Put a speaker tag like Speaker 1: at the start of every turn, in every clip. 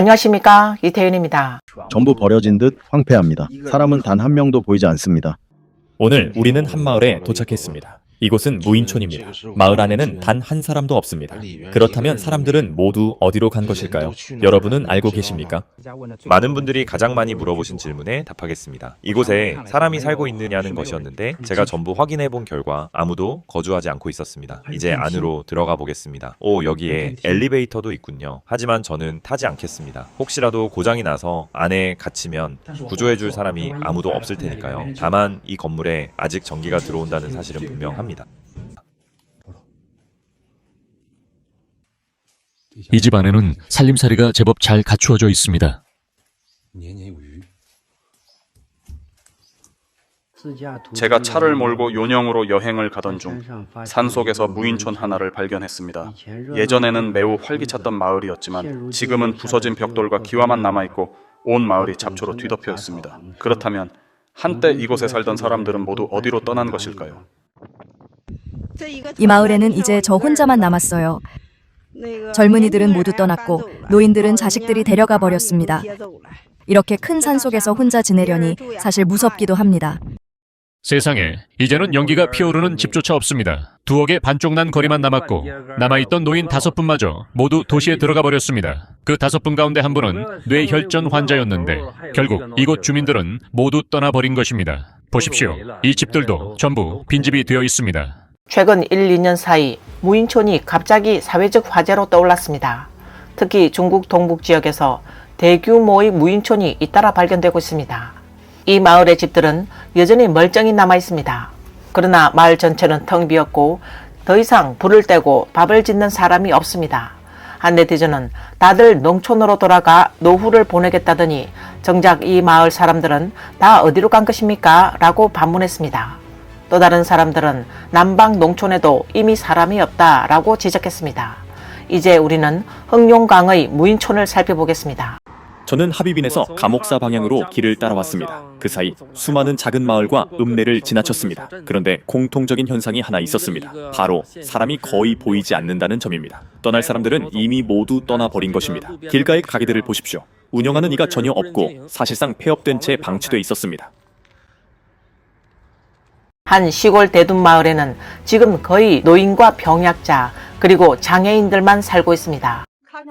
Speaker 1: 안녕하십니까, 이태윤입니다.
Speaker 2: 전부 버려진 듯 황폐합니다. 사람은 단 한 명도 보이지 않습니다.
Speaker 3: 오늘 우리는 한 마을에 도착했습니다. 이곳은 무인촌입니다. 마을 안에는 단 한 사람도 없습니다. 그렇다면 사람들은 모두 어디로 간 것일까요? 여러분은 알고 계십니까? 많은 분들이 가장 많이 물어보신 질문에 답하겠습니다. 이곳에 사람이 살고 있느냐는 것이었는데 제가 전부 확인해 본 결과 아무도 거주하지 않고 있었습니다. 이제 안으로 들어가 보겠습니다. 오, 여기에 엘리베이터도 있군요. 하지만 저는 타지 않겠습니다. 혹시라도 고장이 나서 안에 갇히면 구조해 줄 사람이 아무도 없을 테니까요. 다만 이 건물에 아직 전기가 들어온다는 사실은 분명합니다.
Speaker 4: 이 집 안에는 살림살이가 제법 잘 갖추어져 있습니다.
Speaker 5: 제가 차를 몰고 요녕으로 여행을 가던 중 산속에서 무인촌 하나를 발견했습니다. 예전에는 매우 활기찼던 마을이었지만 지금은 부서진 벽돌과 기와만 남아있고 온 마을이 잡초로 뒤덮여 있습니다. 그렇다면 한때 이곳에 살던 사람들은 모두 어디로 떠난 것일까요?
Speaker 6: 이 마을에는 이제 저 혼자만 남았어요. 젊은이들은 모두 떠났고 노인들은 자식들이 데려가 버렸습니다. 이렇게 큰 산속에서 혼자 지내려니 사실 무섭기도 합니다.
Speaker 4: 세상에, 이제는 연기가 피어오르는 집조차 없습니다. 두억의 반쪽 난 거리만 남았고 남아있던 노인 5분마저 모두 도시에 들어가 버렸습니다. 그 5분 가운데 한 분은 뇌혈전 환자였는데 결국 이곳 주민들은 모두 떠나버린 것입니다. 보십시오. 이 집들도 전부 빈집이 되어 있습니다.
Speaker 1: 최근 1, 2년 사이 무인촌이 갑자기 사회적 화제로 떠올랐습니다. 특히 중국 동북 지역에서 대규모의 무인촌이 잇따라 발견되고 있습니다. 이 마을의 집들은 여전히 멀쩡히 남아 있습니다. 그러나 마을 전체는 텅 비었고 더 이상 불을 떼고 밥을 짓는 사람이 없습니다. 한 네티즌은 다들 농촌으로 돌아가 노후를 보내겠다더니 정작 이 마을 사람들은 다 어디로 간 것입니까? 라고 반문했습니다. 또 다른 사람들은 남방 농촌에도 이미 사람이 없다라고 지적했습니다. 이제 우리는 흥룡강의 무인촌을 살펴보겠습니다.
Speaker 3: 저는 하비빈에서 감옥사 방향으로 길을 따라왔습니다. 그 사이 수많은 작은 마을과 읍내를 지나쳤습니다. 그런데 공통적인 현상이 하나 있었습니다. 바로 사람이 거의 보이지 않는다는 점입니다. 떠날 사람들은 이미 모두 떠나버린 것입니다. 길가의 가게들을 보십시오. 운영하는 이가 전혀 없고 사실상 폐업된 채 방치돼 있었습니다.
Speaker 1: 한 시골 대둔 마을에는 지금 거의 노인과 병약자 그리고 장애인들만 살고 있습니다.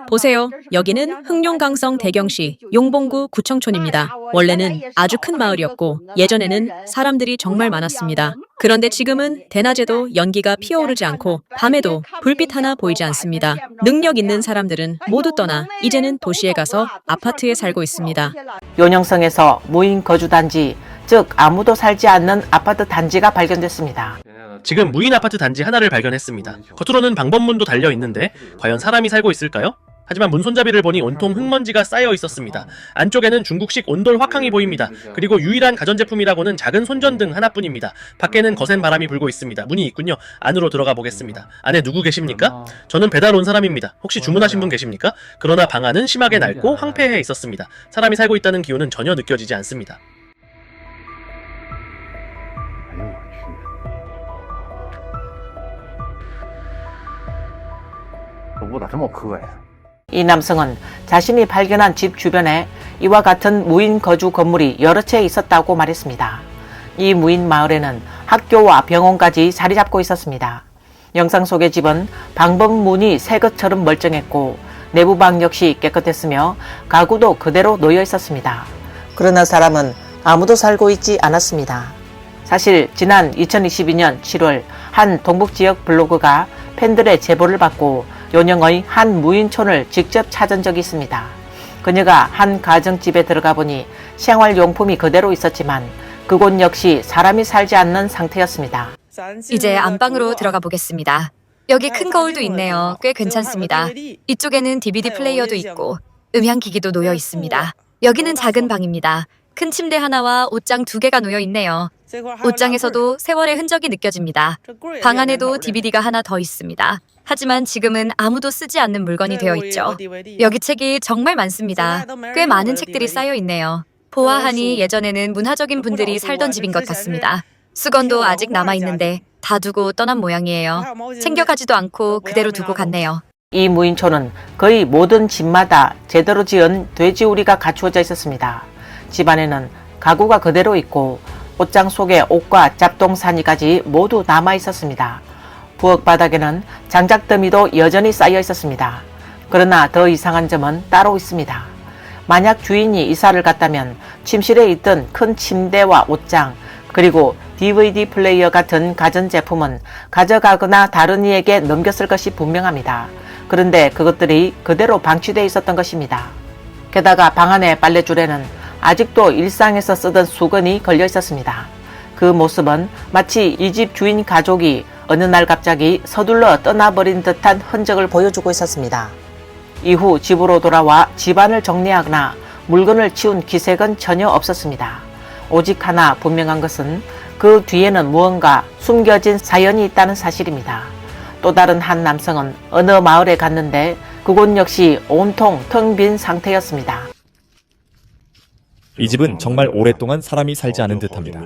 Speaker 7: 보세요. 여기는 흥룡강성 대경시 용봉구 구청촌입니다. 원래는 아주 큰 마을이었고 예전에는 사람들이 정말 많았습니다. 그런데 지금은 대낮에도 연기가 피어오르지 않고 밤에도 불빛 하나 보이지 않습니다. 능력 있는 사람들은 모두 떠나 이제는 도시에 가서 아파트에 살고 있습니다.
Speaker 1: 요녕성에서 무인 거주단지, 즉 아무도 살지 않는 아파트 단지가 발견됐습니다.
Speaker 8: 지금 무인 아파트 단지 하나를 발견했습니다. 겉으로는 방범문도 달려 있는데 과연 사람이 살고 있을까요? 하지만 문 손잡이를 보니 온통 흙먼지가 쌓여 있었습니다. 안쪽에는 중국식 온돌 화캉이 보입니다. 그리고 유일한 가전제품이라고는 작은 손전등 하나뿐입니다. 밖에는 거센 바람이 불고 있습니다. 문이 있군요. 안으로 들어가 보겠습니다. 안에 누구 계십니까? 저는 배달 온 사람입니다. 혹시 주문하신 분 계십니까? 그러나 방 안은 심하게 낡고 황폐해 있었습니다. 사람이 살고 있다는 기운은 전혀 느껴지지 않습니다.
Speaker 1: 이 남성은 자신이 발견한 집 주변에 이와 같은 무인 거주 건물이 여러 채 있었다고 말했습니다. 이 무인 마을에는 학교와 병원까지 자리 잡고 있었습니다. 영상 속의 집은 방범문이 새 것처럼 멀쩡했고 내부방 역시 깨끗했으며 가구도 그대로 놓여 있었습니다. 그러나 사람은 아무도 살고 있지 않았습니다. 사실 지난 2022년 7월 한 동북지역 블로그가 팬들의 제보를 받고 요녕의 한 무인촌을 직접 찾은 적이 있습니다. 그녀가 한 가정집에 들어가 보니 생활용품이 그대로 있었지만 그곳 역시 사람이 살지 않는 상태였습니다.
Speaker 6: 이제 안방으로 들어가 보겠습니다. 여기 큰 거울도 있네요. 꽤 괜찮습니다. 이쪽에는 DVD 플레이어도 있고 음향기기도 놓여 있습니다. 여기는 작은 방입니다. 큰 침대 하나와 옷장 2개가 놓여 있네요. 옷장에서도 세월의 흔적이 느껴집니다. 방 안에도 DVD가 하나 더 있습니다. 하지만 지금은 아무도 쓰지 않는 물건이 되어 있죠. 여기 책이 정말 많습니다. 꽤 많은 책들이 쌓여 있네요. 보아하니 예전에는 문화적인 분들이 살던 집인 것 같습니다. 수건도 아직 남아있는데 다 두고 떠난 모양이에요. 챙겨가지도 않고 그대로 두고 갔네요.
Speaker 1: 이 무인촌은 거의 모든 집마다 제대로 지은 돼지우리가 갖추어져 있었습니다. 집안에는 가구가 그대로 있고 옷장 속에 옷과 잡동사니까지 모두 남아 있었습니다. 부엌 바닥에는 장작더미도 여전히 쌓여 있었습니다. 그러나 더 이상한 점은 따로 있습니다. 만약 주인이 이사를 갔다면 침실에 있던 큰 침대와 옷장 그리고 DVD 플레이어 같은 가전제품은 가져가거나 다른 이에게 넘겼을 것이 분명합니다. 그런데 그것들이 그대로 방치되어 있었던 것입니다. 게다가 방 안의 빨래줄에는 아직도 일상에서 쓰던 수건이 걸려 있었습니다. 그 모습은 마치 이 집 주인 가족이 어느 날 갑자기 서둘러 떠나버린 듯한 흔적을 보여주고 있었습니다. 이후 집으로 돌아와 집안을 정리하거나 물건을 치운 기색은 전혀 없었습니다. 오직 하나 분명한 것은 그 뒤에는 무언가 숨겨진 사연이 있다는 사실입니다. 또 다른 한 남성은 어느 마을에 갔는데 그곳 역시 온통 텅 빈 상태였습니다.
Speaker 3: 이 집은 정말 오랫동안 사람이 살지 않은 듯합니다.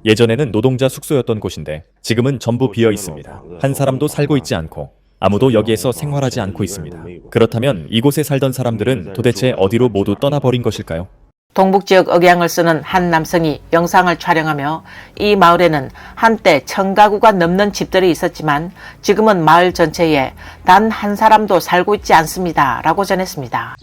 Speaker 3: 예전에는 노동자 숙소였던 곳인데 지금은 전부 비어 있습니다. 한 사람도 살고 있지 않고 아무도 여기에서 생활하지 않고 있습니다. 그렇다면 이곳에 살던 사람들은 도대체 어디로 모두 떠나버린 것일까요?
Speaker 1: 동북지역 억양을 쓰는 한 남성이 영상을 촬영하며 이 마을에는 한때 1000가구가 넘는 집들이 있었지만 지금은 마을 전체에 단 한 사람도 살고 있지 않습니다. 라고 전했습니다.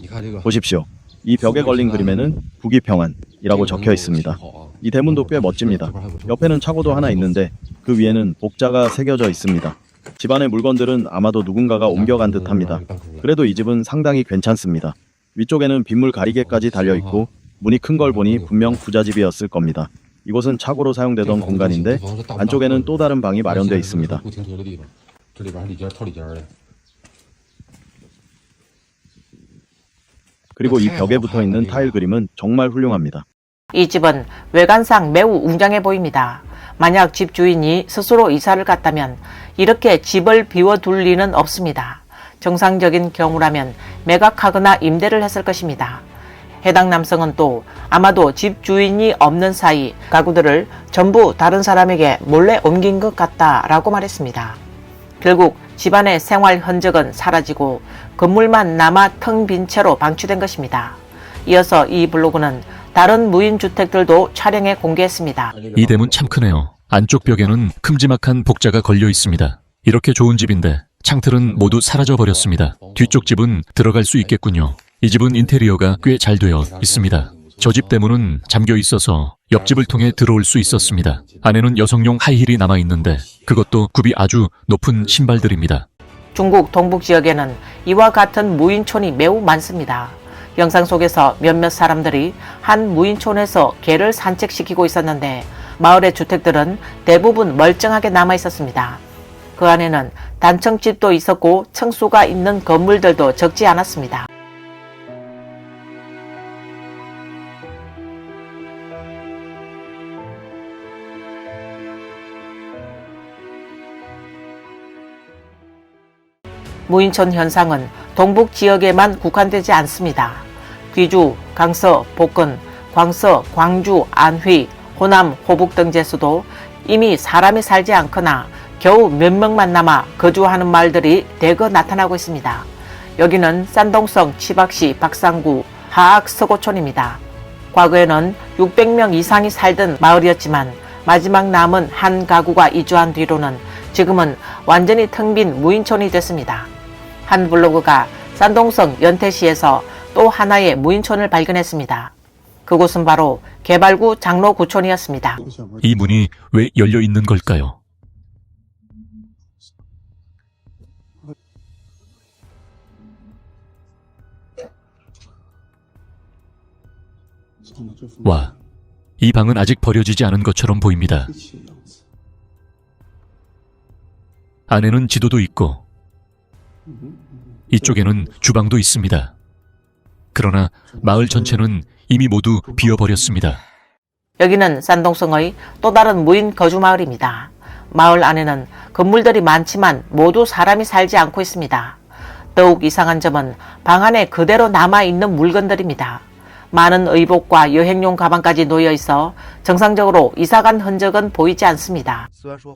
Speaker 2: 보십시오. 이 벽에 걸린 그림에는 부귀평안이라고 적혀 있습니다. 이 대문도 꽤 멋집니다. 옆에는 차고도 하나 있는데 그 위에는 복자가 새겨져 있습니다. 집안의 물건들은 아마도 누군가가 옮겨간 듯합니다. 그래도 이 집은 상당히 괜찮습니다. 위쪽에는 빗물 가리개까지 달려있고 문이 큰 걸 보니 분명 부잣집이었을 겁니다. 이곳은 차고로 사용되던 공간인데 안쪽에는 또 다른 방이 마련되어 있습니다. 그리고 이 벽에 붙어있는 타일 그림은 정말 훌륭합니다.
Speaker 1: 이 집은 외관상 매우 웅장해 보입니다. 만약 집 주인이 스스로 이사를 갔다면 이렇게 집을 비워둘 리는 없습니다. 정상적인 경우라면 매각하거나 임대를 했을 것입니다. 해당 남성은 또 아마도 집 주인이 없는 사이 가구들을 전부 다른 사람에게 몰래 옮긴 것 같다라고 말했습니다. 결국 집안의 생활 흔적은 사라지고 건물만 남아 텅 빈 채로 방치된 것입니다. 이어서 이 블로그는 다른 무인 주택들도 촬영해 공개했습니다.
Speaker 4: 이 대문 참 크네요. 안쪽 벽에는 큼지막한 복자가 걸려 있습니다. 이렇게 좋은 집인데 창틀은 모두 사라져 버렸습니다. 뒤쪽 집은 들어갈 수 있겠군요. 이 집은 인테리어가 꽤 잘 되어 있습니다. 저 집 대문은 잠겨 있어서 옆집을 통해 들어올 수 있었습니다. 안에는 여성용 하이힐이 남아 있는데 그것도 굽이 아주 높은 신발들입니다.
Speaker 1: 중국 동북 지역에는 이와 같은 무인촌이 매우 많습니다. 영상 속에서 몇몇 사람들이 한 무인촌에서 개를 산책시키고 있었는데 마을의 주택들은 대부분 멀쩡하게 남아 있었습니다. 그 안에는 단층집도 있었고 층수가 있는 건물들도 적지 않았습니다. 무인촌 현상은 동북 지역에만 국한되지 않습니다. 귀주, 강서, 복근, 광서, 광주, 안휘, 호남, 호북 등 제수도 이미 사람이 살지 않거나 겨우 몇 명만 남아 거주하는 마을들이 대거 나타나고 있습니다. 여기는 산동성 치박시 박상구 하악 서고촌입니다. 과거에는 600명 이상이 살던 마을이었지만 마지막 남은 한 가구가 이주한 뒤로는 지금은 완전히 텅 빈 무인촌이 됐습니다. 한 블로그가 산동성 연태시에서 또 하나의 무인촌을 발견했습니다. 그곳은 바로 개발구 장로구촌이었습니다.
Speaker 4: 이 문이 왜 열려 있는 걸까요? 와, 이 방은 아직 버려지지 않은 것처럼 보입니다. 안에는 지도도 있고 이쪽에는 주방도 있습니다. 그러나 마을 전체는 이미 모두 비어버렸습니다.
Speaker 1: 여기는 산동성의 또 다른 무인 거주 마을입니다. 마을 안에는 건물들이 많지만 모두 사람이 살지 않고 있습니다. 더욱 이상한 점은 방 안에 그대로 남아있는 물건들입니다. 많은 의복과 여행용 가방까지 놓여 있어 정상적으로 이사간 흔적은 보이지 않습니다.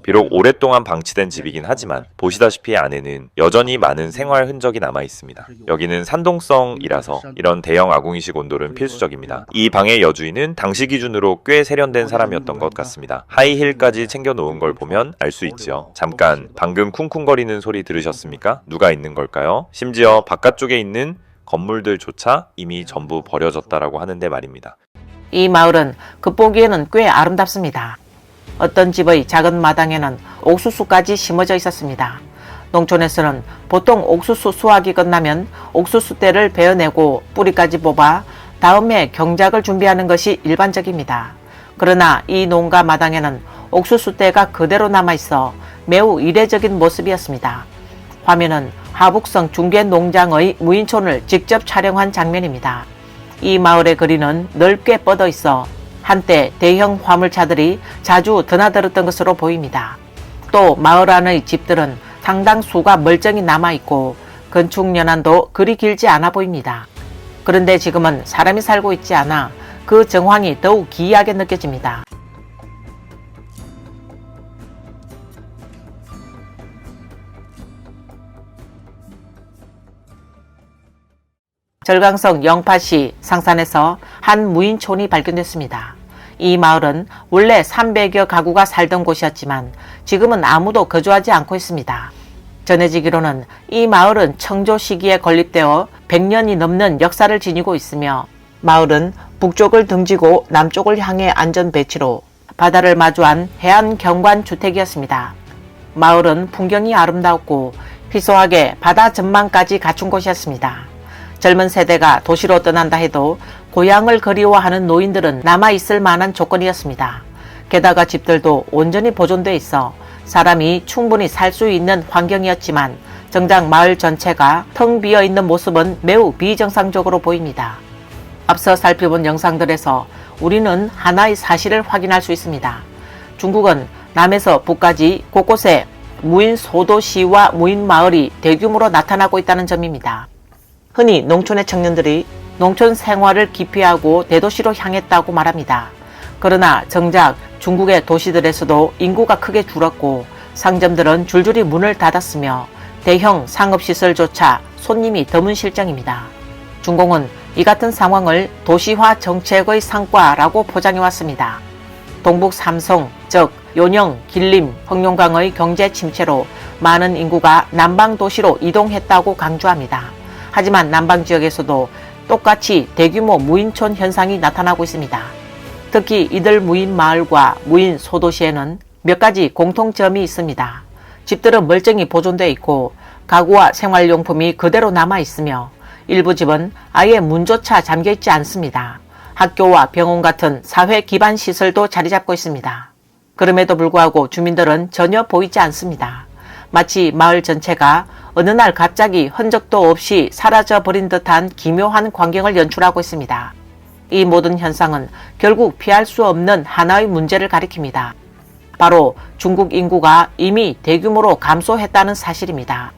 Speaker 9: 비록 오랫동안 방치된 집이긴 하지만 보시다시피 안에는 여전히 많은 생활 흔적이 남아 있습니다. 여기는 산동성이라서 이런 대형 아궁이식 온돌은 필수적입니다. 이 방의 여주인은 당시 기준으로 꽤 세련된 사람이었던 것 같습니다. 하이힐까지 챙겨놓은 걸 보면 알 수 있지요. 잠깐, 방금 쿵쿵거리는 소리 들으셨습니까? 누가 있는 걸까요? 심지어 바깥쪽에 있는 건물들조차 이미 전부 버려졌다라고 하는데 말입니다.
Speaker 1: 이 마을은 겉보기에는 꽤 아름답습니다. 어떤 집의 작은 마당에는 옥수수까지 심어져 있었습니다. 농촌에서는 보통 옥수수 수확이 끝나면 옥수수대를 베어내고 뿌리까지 뽑아 다음에 경작을 준비하는 것이 일반적입니다. 그러나 이 농가 마당에는 옥수수대가 그대로 남아있어 매우 이례적인 모습이었습니다. 화면은 하북성 중계농장의 무인촌을 직접 촬영한 장면입니다. 이 마을의 거리는 넓게 뻗어 있어 한때 대형 화물차들이 자주 드나들었던 것으로 보입니다. 또 마을 안의 집들은 상당수가 멀쩡히 남아있고 건축 연한도 그리 길지 않아 보입니다. 그런데 지금은 사람이 살고 있지 않아 그 정황이 더욱 기이하게 느껴집니다. 절강성 영파시 상산에서 한 무인촌이 발견됐습니다. 이 마을은 원래 300여 가구가 살던 곳이었지만 지금은 아무도 거주하지 않고 있습니다. 전해지기로는 이 마을은 청조 시기에 건립되어 100년이 넘는 역사를 지니고 있으며 마을은 북쪽을 등지고 남쪽을 향해 안전 배치로 바다를 마주한 해안 경관 주택이었습니다. 마을은 풍경이 아름다웠고 희소하게 바다 전망까지 갖춘 곳이었습니다. 젊은 세대가 도시로 떠난다 해도 고향을 그리워하는 노인들은 남아있을 만한 조건이었습니다. 게다가 집들도 온전히 보존돼 있어 사람이 충분히 살 수 있는 환경이었지만 정작 마을 전체가 텅 비어있는 모습은 매우 비정상적으로 보입니다. 앞서 살펴본 영상들에서 우리는 하나의 사실을 확인할 수 있습니다. 중국은 남에서 북까지 곳곳에 무인 소도시와 무인 마을이 대규모로 나타나고 있다는 점입니다. 흔히 농촌의 청년들이 농촌 생활을 기피하고 대도시로 향했다고 말합니다. 그러나 정작 중국의 도시들에서도 인구가 크게 줄었고 상점들은 줄줄이 문을 닫았으며 대형 상업시설조차 손님이 드문 실정입니다. 중공은 이 같은 상황을 도시화 정책의 성과라고 포장해왔습니다. 동북 삼성, 즉 요령, 길림, 흑룡강의 경제 침체로 많은 인구가 남방 도시로 이동했다고 강조합니다. 하지만 남방 지역에서도 똑같이 대규모 무인촌 현상이 나타나고 있습니다. 특히 이들 무인 마을과 무인 소도시에는 몇 가지 공통점이 있습니다. 집들은 멀쩡히 보존되어 있고 가구와 생활용품이 그대로 남아 있으며 일부 집은 아예 문조차 잠겨 있지 않습니다. 학교와 병원 같은 사회 기반 시설도 자리 잡고 있습니다. 그럼에도 불구하고 주민들은 전혀 보이지 않습니다. 마치 마을 전체가 어느 날 갑자기 흔적도 없이 사라져버린 듯한 기묘한 광경을 연출하고 있습니다. 이 모든 현상은 결국 피할 수 없는 하나의 문제를 가리킵니다. 바로 중국 인구가 이미 대규모로 감소했다는 사실입니다.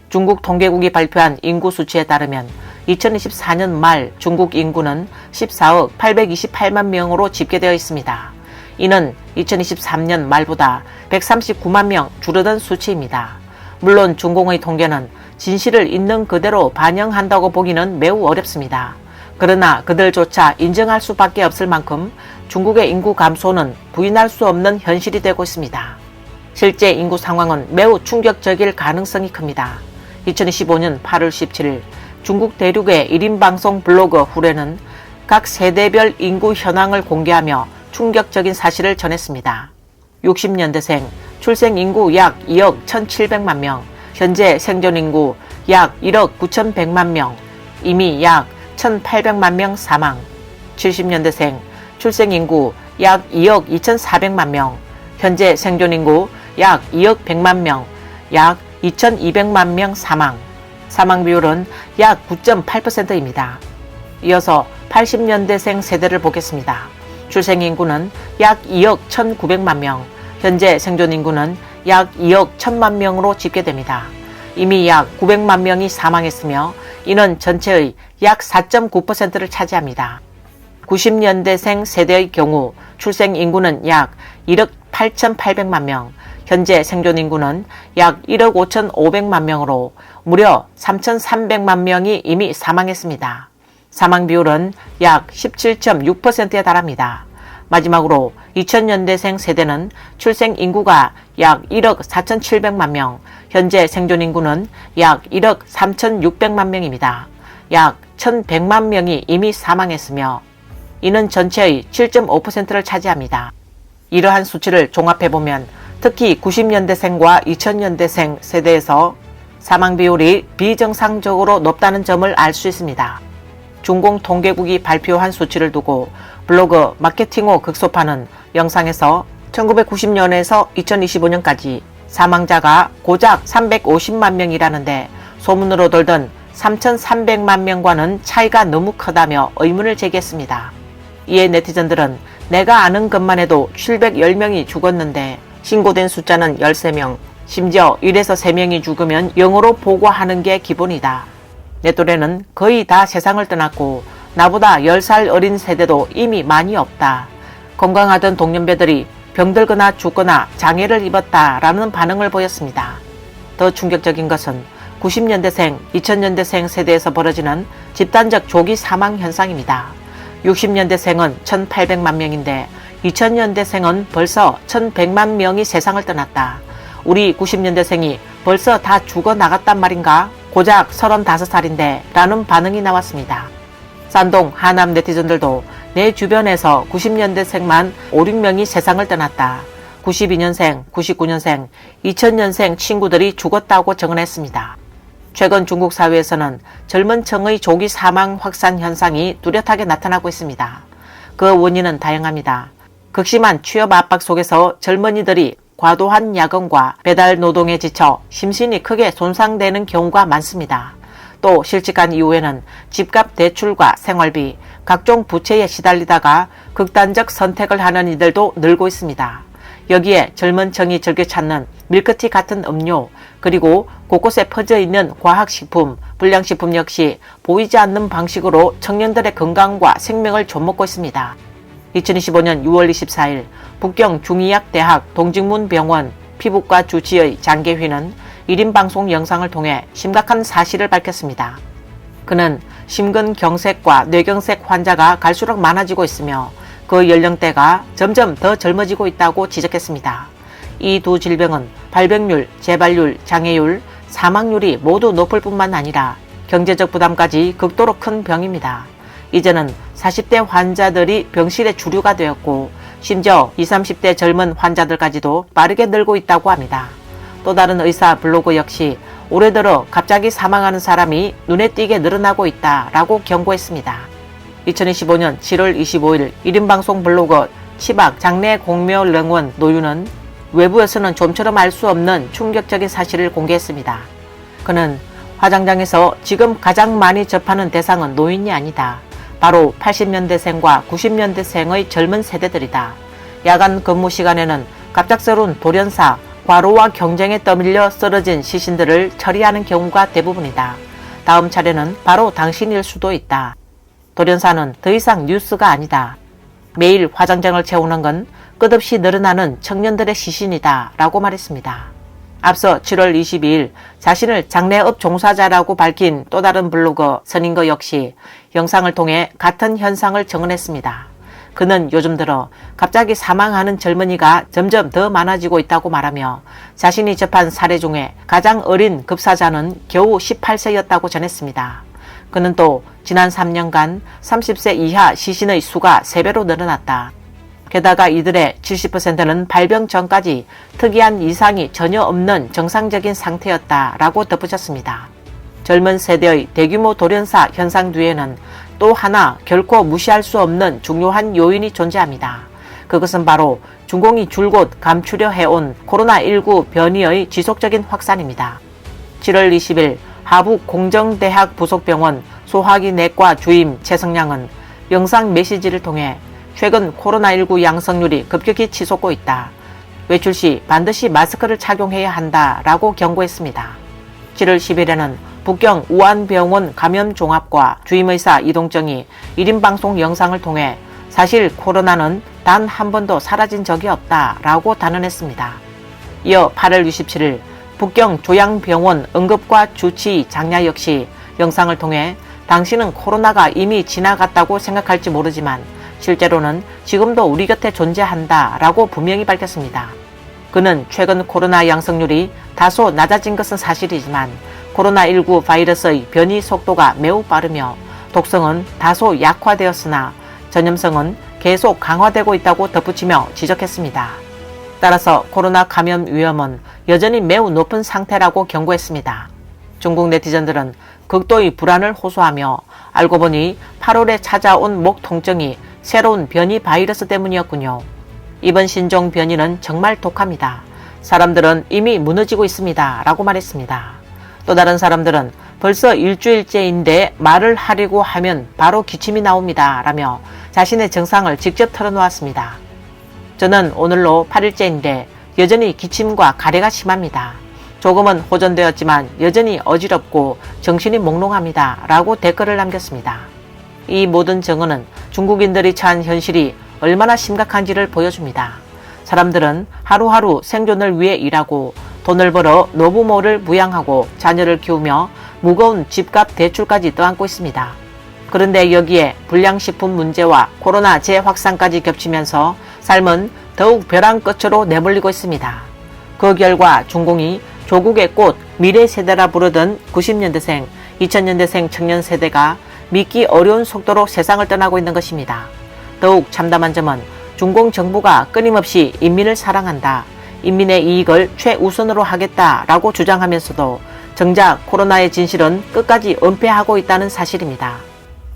Speaker 1: 중국 통계국이 발표한 인구 수치에 따르면 2024년 말 중국 인구는 14억 828만 명으로 집계되어 있습니다. 이는 2023년 말보다 139만 명 줄어든 수치입니다. 물론 중공의 통계는 진실을 있는 그대로 반영한다고 보기는 매우 어렵습니다. 그러나 그들조차 인정할 수밖에 없을 만큼 중국의 인구 감소는 부인할 수 없는 현실이 되고 있습니다. 실제 인구 상황은 매우 충격적일 가능성이 큽니다. 2015년 8월 17일 중국 대륙의 1인 방송 블로그 후레는 각 세대별 인구 현황을 공개하며 충격적인 사실을 전했습니다. 60년대생 출생 인구 약 2억 1,700만 명, 현재 생존 인구 약 1억 9,100만 명, 이미 약 1,800만 명 사망. 70년대생 출생 인구 약 2억 2,400만 명, 현재 생존 인구 약 2억 100만 명, 약 2,200만 명 사망. 사망 비율은 약 9.8%입니다. 이어서 80년대생 세대를 보겠습니다. 출생 인구는 약 2억 1,900만 명, 현재 생존 인구는 약 2억 1,000만 명으로 집계됩니다. 이미 약 900만 명이 사망했으며 이는 전체의 약 4.9%를 차지합니다. 90년대생 세대의 경우 출생 인구는 약 1억 8,800만 명, 현재 생존 인구는 약 1억 5,500만 명으로 무려 3,300만 명이 이미 사망했습니다. 사망 비율은 약 17.6%에 달합니다. 마지막으로 2000년대생 세대는 출생 인구가 약 1억 4,700만 명, 현재 생존 인구는 약 1억 3,600만 명입니다. 약 1,100만 명이 이미 사망했으며 이는 전체의 7.5%를 차지합니다. 이러한 수치를 종합해보면 특히 90년대생과 2000년대생 세대에서 사망 비율이 비정상적으로 높다는 점을 알 수 있습니다. 중공통계국이 발표한 수치를 두고 블로그 마케팅호 극소파는 영상에서 1990년에서 2025년까지 사망자가 고작 350만 명이라는데 소문으로 돌던 3,300만 명과는 차이가 너무 크다며 의문을 제기했습니다. 이에 네티즌들은 내가 아는 것만 해도 710명이 죽었는데 신고된 숫자는 13명, 심지어 1에서 3명이 죽으면 영어로 보고하는 게 기본이다. 내 또래는 거의 다 세상을 떠났고 나보다 10살 어린 세대도 이미 많이 없다. 건강하던 동년배들이 병들거나 죽거나 장애를 입었다라는 반응을 보였습니다. 더 충격적인 것은 90년대생, 2000년대생 세대에서 벌어지는 집단적 조기 사망 현상입니다. 60년대생은 1,800만 명인데 2000년대생은 벌써 1,100만 명이 세상을 떠났다. 우리 90년대생이 벌써 다 죽어나갔단 말인가? 고작 35살인데 라는 반응이 나왔습니다. 산동, 하남 네티즌들도 내 주변에서 90년대생만 5, 6명이 세상을 떠났다. 92년생, 99년생, 2000년생 친구들이 죽었다고 증언했습니다. 최근 중국 사회에서는 젊은 층의 조기 사망 확산 현상이 뚜렷하게 나타나고 있습니다. 그 원인은 다양합니다. 극심한 취업 압박 속에서 젊은이들이 과도한 야근과 배달 노동에 지쳐 심신이 크게 손상되는 경우가 많습니다. 또 실직한 이후에는 집값 대출과 생활비, 각종 부채에 시달리다가 극단적 선택을 하는 이들도 늘고 있습니다. 여기에 젊은 층이 즐겨 찾는 밀크티 같은 음료, 그리고 곳곳에 퍼져 있는 과학식품, 불량식품 역시 보이지 않는 방식으로 청년들의 건강과 생명을 좀먹고 있습니다. 2025년 6월 24일 북경 중의학대학 동직문병원 피부과 주치의 장계휘는 1인 방송 영상을 통해 심각한 사실을 밝혔습니다. 그는 심근경색과 뇌경색 환자가 갈수록 많아지고 있으며 그 연령대가 점점 더 젊어지고 있다고 지적했습니다. 이 두 질병은 발병률, 재발률, 장애율, 사망률이 모두 높을 뿐만 아니라 경제적 부담까지 극도로 큰 병입니다. 이제는 40대 환자들이 병실의 주류가 되었고 심지어 20, 30대 젊은 환자들까지도 빠르게 늘고 있다고 합니다. 또 다른 의사 블로그 역시 올해 들어 갑자기 사망하는 사람이 눈에 띄게 늘어나고 있다라고 경고했습니다. 2025년 7월 25일 1인 방송 블로거 치박 장례공묘령원 노유는 외부에서는 좀처럼 알 수 없는 충격적인 사실을 공개했습니다. 그는 화장장에서 지금 가장 많이 접하는 대상은 노인이 아니다. 바로 80년대생과 90년대생의 젊은 세대들이다. 야간 근무 시간에는 갑작스러운 돌연사, 과로와 경쟁에 떠밀려 쓰러진 시신들을 처리하는 경우가 대부분이다. 다음 차례는 바로 당신일 수도 있다. 돌연사는 더 이상 뉴스가 아니다. 매일 화장장을 채우는 건 끝없이 늘어나는 청년들의 시신이다 라고 말했습니다. 앞서 7월 22일 자신을 장례업 종사자라고 밝힌 또 다른 블로거 선인거 역시 영상을 통해 같은 현상을 증언했습니다. 그는 요즘 들어 갑자기 사망하는 젊은이가 점점 더 많아지고 있다고 말하며 자신이 접한 사례 중에 가장 어린 급사자는 겨우 18세였다고 전했습니다. 그는 또 지난 3년간 30세 이하 시신의 수가 3배로 늘어났다. 게다가 이들의 70%는 발병 전까지 특이한 이상이 전혀 없는 정상적인 상태였다라고 덧붙였습니다. 젊은 세대의 대규모 돌연사 현상 뒤에는 또 하나 결코 무시할 수 없는 중요한 요인이 존재합니다. 그것은 바로 중공이 줄곧 감추려 해온 코로나19 변이의 지속적인 확산입니다. 7월 20일 하북공정대학 부속병원 소화기 내과 주임 최성량은 영상 메시지를 통해 최근 코로나19 양성률이 급격히 치솟고 있다. 외출 시 반드시 마스크를 착용해야 한다라고 경고했습니다. 7월 10일에는 북경 우한병원 감염종합과 주임의사 이동정이 1인 방송 영상을 통해 사실 코로나는 단 한 번도 사라진 적이 없다라고 단언했습니다. 이어 8월 27일 북경 조양병원 응급과 주치 장야 역시 영상을 통해 당신은 코로나가 이미 지나갔다고 생각할지 모르지만 실제로는 지금도 우리 곁에 존재한다라고 분명히 밝혔습니다. 그는 최근 코로나 양성률이 다소 낮아진 것은 사실이지만 코로나19 바이러스의 변이 속도가 매우 빠르며 독성은 다소 약화되었으나 전염성은 계속 강화되고 있다고 덧붙이며 지적했습니다. 따라서 코로나 감염 위험은 여전히 매우 높은 상태라고 경고했습니다. 중국 네티즌들은 극도의 불안을 호소하며 알고 보니 8월에 찾아온 목 통증이 새로운 변이 바이러스 때문이었군요. 이번 신종 변이는 정말 독합니다. 사람들은 이미 무너지고 있습니다. 라고 말했습니다. 또 다른 사람들은 벌써 일주일째인데 말을 하려고 하면 바로 기침이 나옵니다. 라며 자신의 증상을 직접 털어놓았습니다. 저는 오늘로 8일째인데 여전히 기침과 가래가 심합니다. 조금은 호전되었지만 여전히 어지럽고 정신이 몽롱합니다. 라고 댓글을 남겼습니다. 이 모든 증언은 중국인들이 처한 현실이 얼마나 심각한지를 보여줍니다. 사람들은 하루하루 생존을 위해 일하고 돈을 벌어 노부모를 부양하고 자녀를 키우며 무거운 집값 대출까지 떠안고 있습니다. 그런데 여기에 불량식품 문제와 코로나 재확산까지 겹치면서 삶은 더욱 벼랑 끝으로 내몰리고 있습니다. 그 결과 중공이 조국의 꽃, 미래 세대라 부르던 90년대생, 2000년대생 청년 세대가 믿기 어려운 속도로 세상을 떠나고 있는 것입니다. 더욱 참담한 점은 중공 정부가 끊임없이 인민을 사랑한다, 인민의 이익을 최우선으로 하겠다라고 주장하면서도 정작 코로나의 진실은 끝까지 은폐하고 있다는 사실입니다.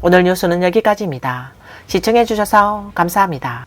Speaker 1: 오늘 뉴스는 여기까지입니다. 시청해주셔서 감사합니다.